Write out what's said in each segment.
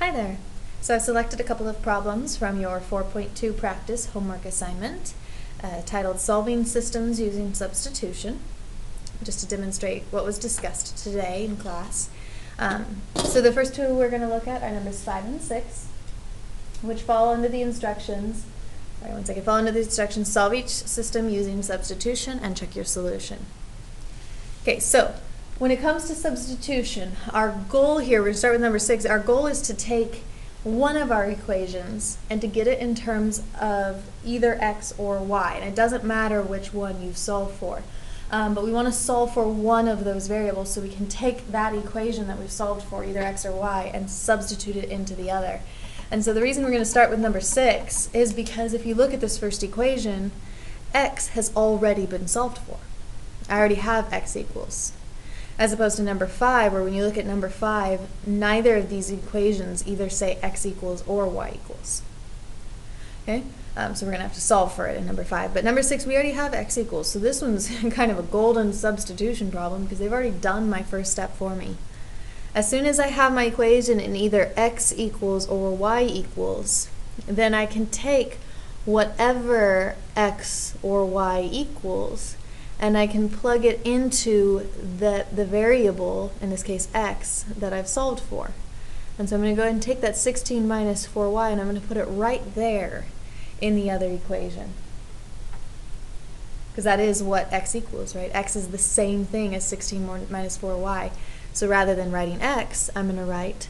Hi there. So I selected a couple of problems from your 4.2 practice homework assignment titled Solving Systems Using Substitution, just to demonstrate what was discussed today in class. So the first two we're going to look at are numbers 5 and 6, which fall under the instructions, fall under the instructions, solve each system using substitution and check your solution. Okay, so when it comes to substitution, our goal here, we're going to start with number 6, our goal is to take one of our equations and to get it in terms of either x or y. And it doesn't matter which one you solve for. But we want to solve for one of those variables so we can take that equation that we've solved for, either x or y, and substitute it into the other. And so the reason we're going to start with number 6 is because if you look at this first equation, x has already been solved for. I already have x equals. As opposed to number 5, where when you look at number 5, neither of these equations either say x equals or y equals. Okay? So we're going to have to solve for it in number 5. But number 6, we already have x equals. So this one's kind of a golden substitution problem because they've already done my first step for me. As soon as I have my equation in either x equals or y equals, then I can take whatever x or y equals and I can plug it into the variable, in this case x, that I've solved for. And so I'm going to go ahead and take that 16 minus 4y and I'm going to put it right there in the other equation. Because that is what x equals, right? X is the same thing as 16 minus 4y. So rather than writing x, I'm going to write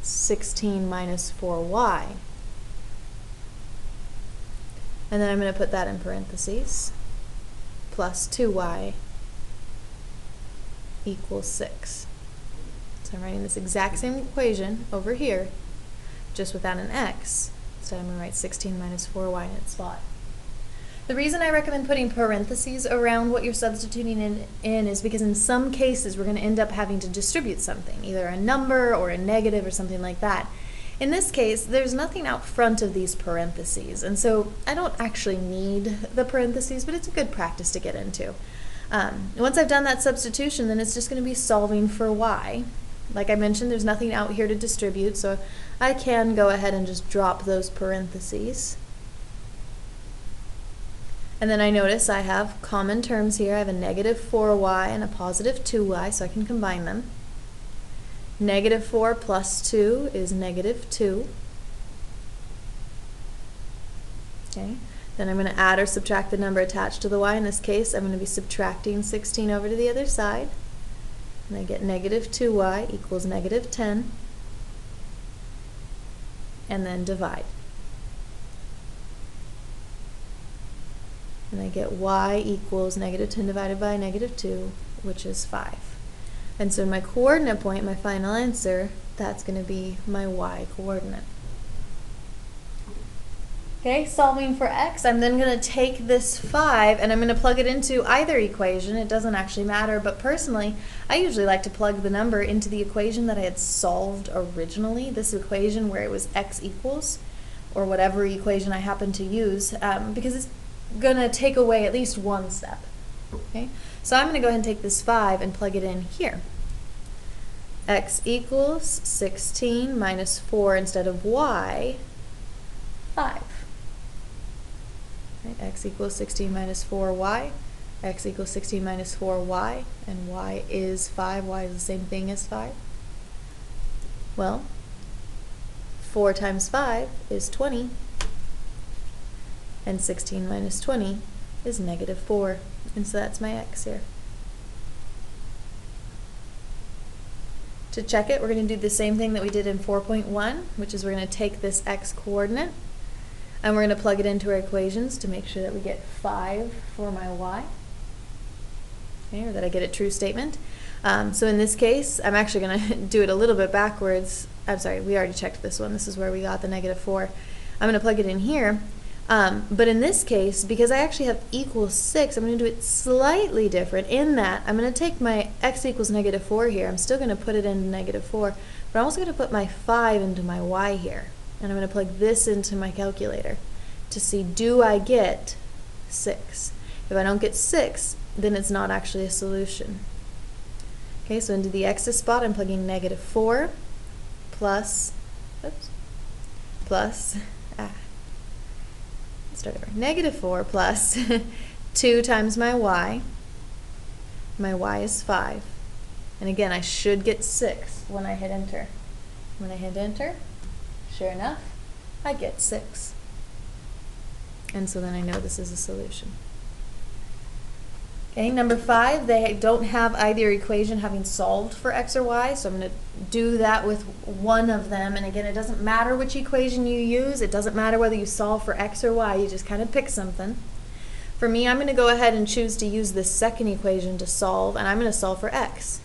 16 minus 4y. And then I'm going to put that in parentheses. Plus 2y equals 6. So I'm writing this exact same equation over here, just without an x. So I'm going to write 16 minus 4y in its spot. The reason I recommend putting parentheses around what you're substituting in is because in some cases we're going to end up having to distribute something, either a number or a negative or something like that. In this case, there's nothing out front of these parentheses, and so I don't actually need the parentheses, but it's a good practice to get into. Once I've done that substitution, then it's just going to be solving for y. Like I mentioned, there's nothing out here to distribute, so I can go ahead and just drop those parentheses. And then I notice I have common terms here. I have a negative 4y and a positive 2y, so I can combine them. Negative 4 plus 2 is negative 2. Okay. Then I'm going to add or subtract the number attached to the y. In this case, I'm going to be subtracting 16 over to the other side. And I get negative 2y equals negative 10. And then divide. And I get y equals negative 10 divided by negative 2, which is 5. And so my coordinate point, my final answer, that's going to be my y coordinate. Okay, solving for x, I'm then going to take this 5 and I'm going to plug it into either equation. It doesn't actually matter, but personally, I usually like to plug the number into the equation that I had solved originally, this equation where it was x equals, or whatever equation I happen to use, because it's going to take away at least one step. Okay, so I'm going to go ahead and take this 5 and plug it in here. X equals 16 minus 4 instead of y, 5. Right, x equals 16 minus 4y, x equals 16 minus 4y, and y is 5. Y is the same thing as 5. Well, 4 times 5 is 20, and 16 minus 20 is negative 4. And so that's my x here. To check it, we're going to do the same thing that we did in 4.1, which is we're going to take this x coordinate and we're going to plug it into our equations to make sure that we get 5 for my y, okay, or that I get a true statement. So in this case, I'm actually going to do it a little bit backwards. I'm sorry, we already checked this one. This is where we got the negative 4. I'm going to plug it in here. But in this case, because I actually have equals 6, I'm going to do it slightly different in that I'm going to take my x equals negative 4 here. I'm still going to put it into negative 4, but I'm also going to put my 5 into my y here. And I'm going to plug this into my calculator to see, do I get 6? If I don't get 6, then it's not actually a solution. Okay, so into the x's spot, I'm plugging negative 4 plus oops, plus, start over, negative 4 plus 2 times my y. My y is 5. And again, I should get 6 when I hit enter. When I hit enter, sure enough, I get 6. And so then I know this is a solution. Okay, number 5, they don't have either equation having solved for x or y, so I'm going to do that with one of them. And again, it doesn't matter which equation you use. It doesn't matter whether you solve for x or y. You just kind of pick something. For me, I'm going to go ahead and choose to use this second equation to solve, and I'm going to solve for x.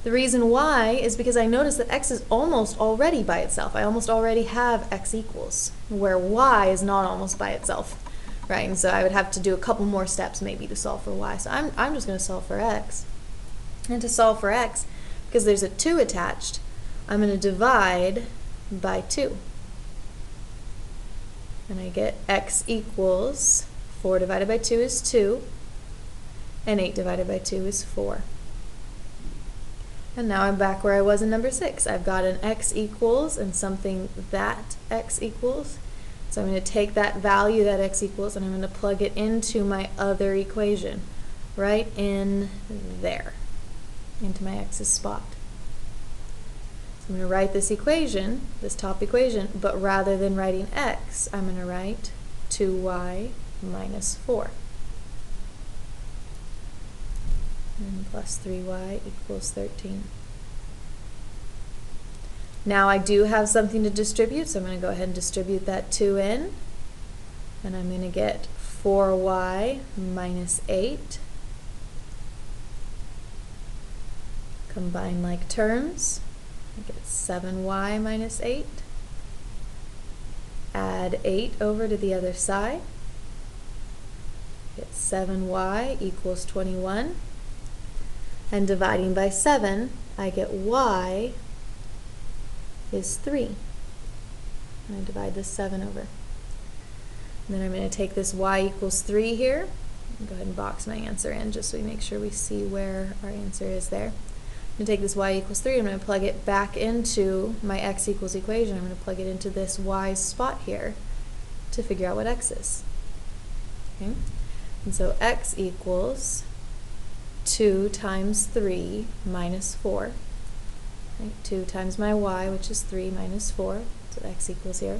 The reason why is because I notice that x is almost already by itself. I almost already have x equals, where y is not almost by itself. Right, and so I would have to do a couple more steps maybe to solve for y. So I'm just going to solve for x. And to solve for x, because there's a 2 attached, I'm going to divide by 2. And I get x equals 4 divided by 2 is 2, and 8 divided by 2 is 4. And now I'm back where I was in number 6. I've got an x equals and something that x equals. So I'm going to take that value that x equals and I'm going to plug it into my other equation, right in there, into my x's spot. So I'm going to write this equation, this top equation, but rather than writing x, I'm going to write 2y minus 4. And plus 3y equals 13. Now I do have something to distribute, so I'm going to go ahead and distribute that 2 in, and I'm going to get 4y minus 8. Combine like terms, I get 7y minus 8. Add 8 over to the other side. Get 7y equals 21. And dividing by 7, I get y is 3. And I divide this 7 over. And then I'm going to take this y equals 3 here. Go ahead and box my answer in just so we make sure we see where our answer is there. I'm going to take this y equals 3, I'm going to plug it back into my x equals equation. I'm going to plug it into this y spot here to figure out what x is. Okay? And so x equals 2 times 3 minus 4. Right, 2 times my y, which is 3 minus 4. That's what x equals here.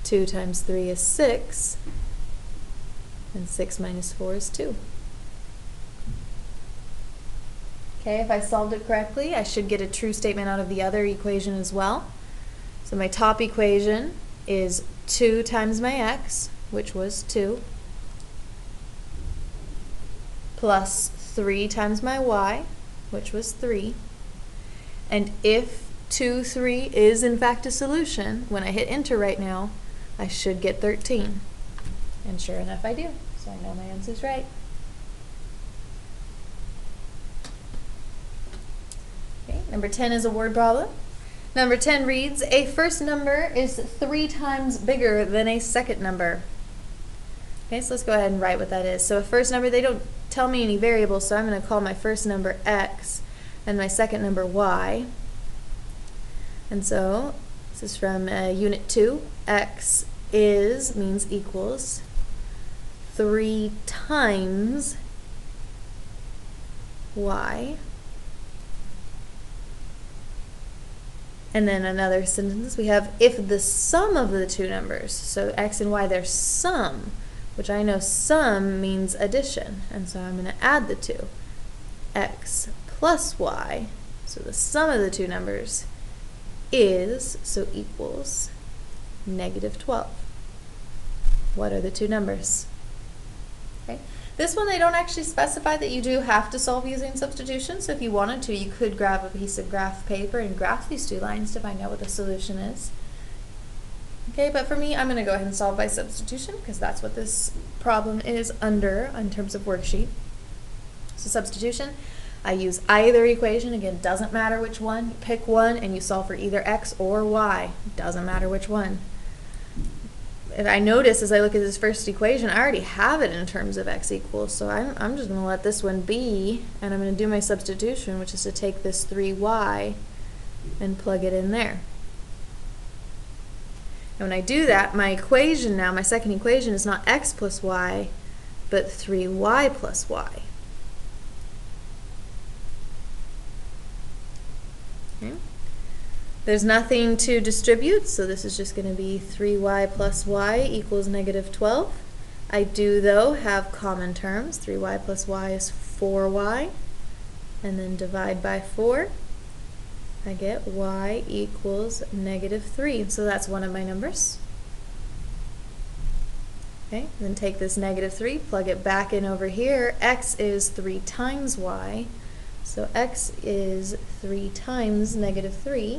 2 times 3 is 6. And 6 minus 4 is 2. Okay, if I solved it correctly, I should get a true statement out of the other equation as well. So my top equation is 2 times my x, which was 2, plus 3 times my y, which was 3. And if 2, 3 is in fact a solution, when I hit enter right now, I should get 13. And sure enough I do, so I know my answer's right. Okay, number 10 is a word problem. Number 10 reads, a first number is 3 times bigger than a second number. Okay, so let's go ahead and write what that is. So a first number, they don't tell me any variables, so I'm going to call my first number x and my second number y. And so this is from Unit 2. X is means equals 3 times y. And then another sentence, we have if the sum of the two numbers, so x and y, their sum, which I know sum means addition, and so I'm going to add the two. X plus y, so the sum of the two numbers is, so equals, negative 12. What are the two numbers? Okay. This one, they don't actually specify that you do have to solve using substitution, so if you wanted to, you could grab a piece of graph paper and graph these two lines to find out what the solution is. Okay, but for me, I'm going to go ahead and solve by substitution because that's what this problem is under in terms of worksheet. So substitution, I use either equation. Again, doesn't matter which one. You pick one and you solve for either x or y. Doesn't matter which one. If I notice as I look at this first equation, I already have it in terms of x equals, so I'm just going to let this one be, and I'm going to do my substitution, which is to take this 3y and plug it in there. And when I do that, my equation now, my second equation, is not x plus y, but 3y plus y. Okay. There's nothing to distribute, so this is just going to be 3y plus y equals negative 12. I do, though, have common terms. 3y plus y is 4y. And then divide by 4. I get y equals negative 3. So that's one of my numbers. Okay, then take this negative 3, plug it back in over here. X is 3 times y. So x is 3 times negative 3.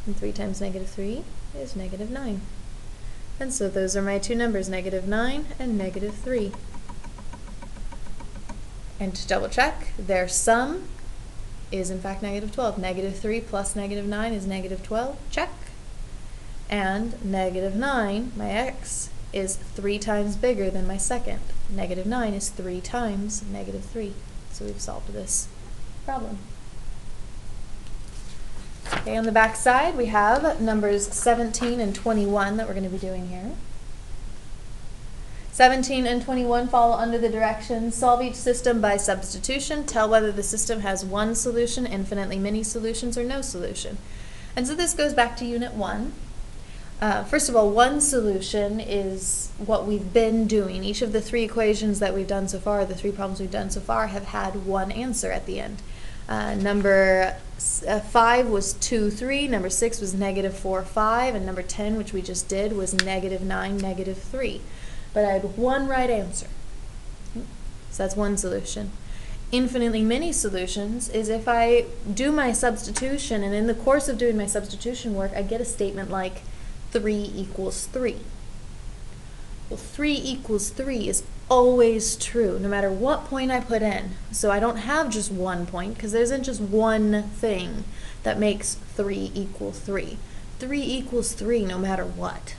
And 3 times negative 3 is negative 9. And so those are my two numbers, negative 9 and negative 3. And to double check, their sum is in fact negative 12. Negative 3 plus negative 9 is negative 12. Check. And negative 9, my x, is 3 times bigger than my second. Negative 9 is 3 times negative 3. So we've solved this problem. Okay, on the back side we have numbers 17 and 21 that we're going to be doing here. 17 and 21 fall under the direction, solve each system by substitution, tell whether the system has one solution, infinitely many solutions, or no solution. And so this goes back to Unit 1. First of all, one solution is what we've been doing. Each of the three equations that we've done so far, the three problems we've done so far, have had one answer at the end. Number 5 was 2, 3, number 6 was negative 4, 5, and number 10, which we just did, was negative 9, negative 3. But I had one right answer. So that's one solution. Infinitely many solutions is if I do my substitution, and in the course of doing my substitution work, I get a statement like 3 equals 3. Well, 3 equals 3 is always true, no matter what point I put in. So I don't have just one point, because there isn't just one thing that makes 3 equal 3. 3 equals 3 no matter what,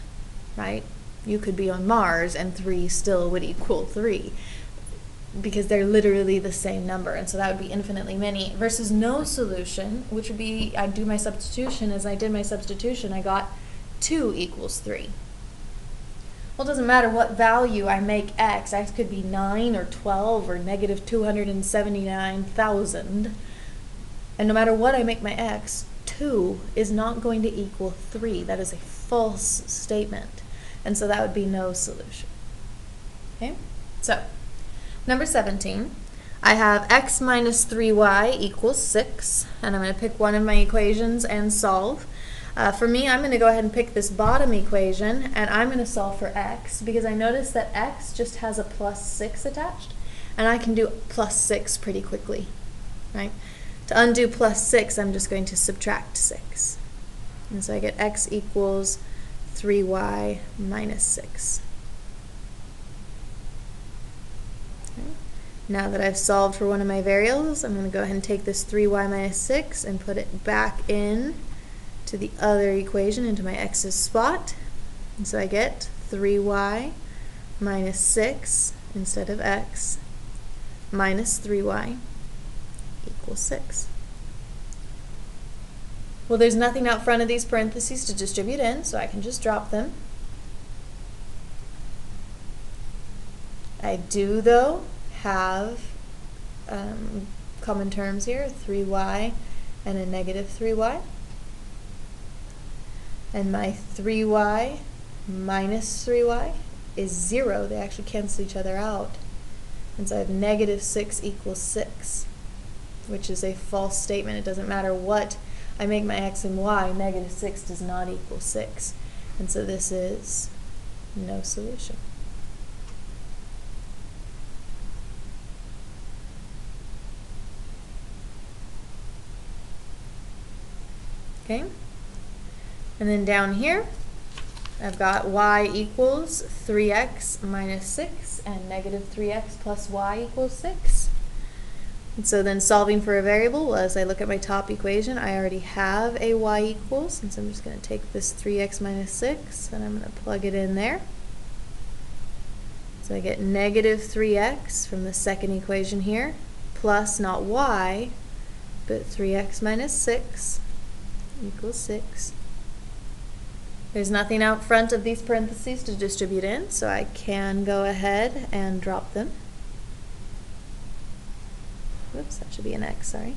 right? You could be on Mars and 3 still would equal 3, because they're literally the same number, and so that would be infinitely many, versus no solution, which would be, I'd do my substitution. As I did my substitution, I got 2 equals 3. Well, it doesn't matter what value I make x. X could be 9 or 12 or negative 279,000. And no matter what I make my x, 2 is not going to equal 3. That is a false statement. And so that would be no solution. Okay? So, number 17, I have x minus 3y equals 6. And I'm going to pick one of my equations and solve. For me, I'm going to go ahead and pick this bottom equation, and I'm going to solve for x, because I noticed that x just has a plus 6 attached, and I can do plus 6 pretty quickly, right? To undo plus 6, I'm just going to subtract 6. And so I get x equals 3y minus 6. Okay. Now that I've solved for one of my variables, I'm going to go ahead and take this 3y minus 6 and put it back in to the other equation, into my x's spot. And so I get 3y minus 6 instead of x minus 3y equals 6. Well, there's nothing out front of these parentheses to distribute in, so I can just drop them. I do, though, have common terms here, 3y and a negative 3y. And my 3y minus 3y is 0. They actually cancel each other out. And so I have negative 6 equals 6, which is a false statement. It doesn't matter what I make my x and y, negative 6 does not equal 6. And so this is no solution. Okay? And then down here, I've got y equals 3x minus 6 and negative 3x plus y equals 6. And so then solving for a variable, well, as I look at my top equation, I already have a y equals, and so I'm just going to take this 3x minus 6 and I'm going to plug it in there. So I get negative 3x from the second equation here, plus not y, but 3x minus 6 equals 6. There's nothing out front of these parentheses to distribute in, so I can go ahead and drop them. Whoops, that should be an X, sorry.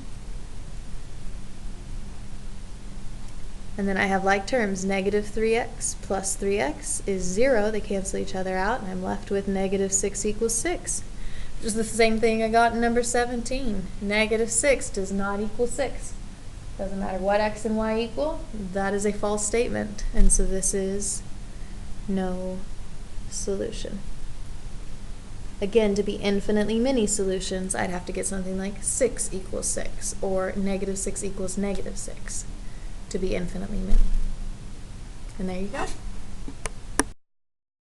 And then I have like terms, negative 3x plus 3x is 0. They cancel each other out, and I'm left with negative 6 equals 6. Which is the same thing I got in number 17. Negative 6 does not equal 6. Doesn't matter what x and y equal, that is a false statement. And so this is no solution. Again, to be infinitely many solutions, I'd have to get something like 6 equals 6, or negative 6 equals negative 6. To be infinitely many. And there you go.